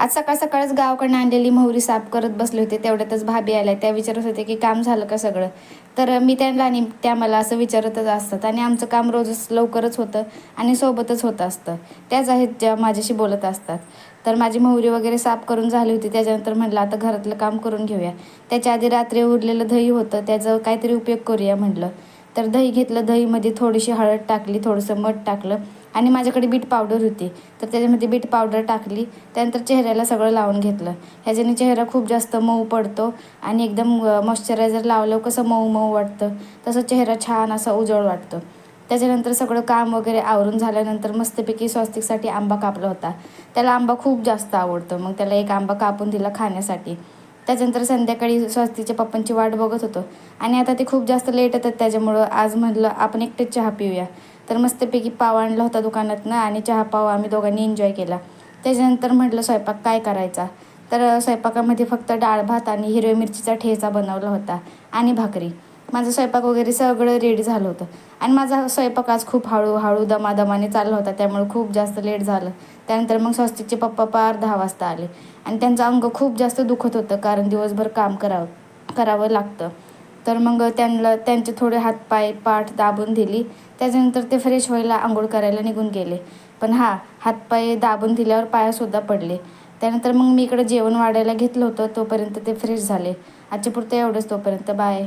आज सकाळ सकाळच गावाकडनं आणलेली मोहरी साफ करत बसले होते. तेवढ्यातच भाभी आल्या. त्या विचारत होते की काम झालं का सगळं. तर मी त्यांना आणि त्या मला असं विचारतच असतात आणि आमचं काम रोजच लवकरच होतं आणि सोबतच होत असतं. त्याच आहेत ज्या माझ्याशी बोलत असतात. तर माझी मोहरी वगैरे साफ करून झाली होती. त्याच्यानंतर म्हटलं आता घरातलं काम करून घेऊया. त्याच्या आधी रात्री उरलेलं दही होतं, त्याचा काहीतरी उपयोग करूया म्हटलं. तर दही घेतलं, दहीमध्ये थोडीशी हळद टाकली, थोडंसं मीठ टाकलं आणि माझ्याकडे बीट पावडर होती. तर त्याच्यामध्ये बीट पावडर टाकली. त्यानंतर चेहऱ्याला सगळं लावून घेतलं. ह्याच्याने चेहरा खूप जास्त मऊ पडतो आणि एकदम मॉइश्चरायझर लावल्यावर कसं मऊ मऊ वाटतं तसं चेहरा छान असा उजळ वाटतो. त्याच्यानंतर सगळं काम वगैरे आवरून झाल्यानंतर मस्तपैकी स्वस्तिकसाठी आंबा कापला होता. त्याला आंबा खूप जास्त आवडतो. मग त्याला एक आंबा कापून दिला खाण्यासाठी. त्याच्यानंतर संध्याकाळी स्वस्तिकच्या पप्पांची वाट बघत होतो आणि आता ते खूप जास्त लेट येतात. त्याच्यामुळं आज म्हटलं आपण एकटेच चहा पिऊया. तर मस्तपैकी पाव आणला होता दुकानातनं आणि चहा पाव आम्ही दोघांनी एन्जॉय केला. त्याच्यानंतर म्हटलं स्वयंपाक काय करायचा. तर स्वयंपाकामध्ये फक्त डाळ भात आणि हिरव्या मिरचीचा ठेचा बनवला होता आणि भाकरी. माझं स्वयंपाक वगैरे सगळं रेडी झालं होतं आणि माझा स्वयंपाक आज खूप हळूहळू दमादमाने चालला होता. त्यामुळे खूप जास्त लेट झालं. त्यानंतर मग स्वस्तिकचे पप्पा पार 10 वाजता आले आणि त्यांचं अंग खूप जास्त दुखत होतं कारण दिवसभर काम करावं लागतं. तर मग त्यांचे थोडे हातपाय पाठ दाबून दिली. त्याच्यानंतर ते फ्रेश व्हायला अंघोळ करायला निघून गेले. पण हातपाय दाबून दिल्यावर पायसुद्धा पडले. त्यानंतर मग मी इकडं जेवण वाढायला घेतलं होतं. तोपर्यंत ते फ्रेश झाले. आजच्या पुरतं एवढंच. तोपर्यंत बाय.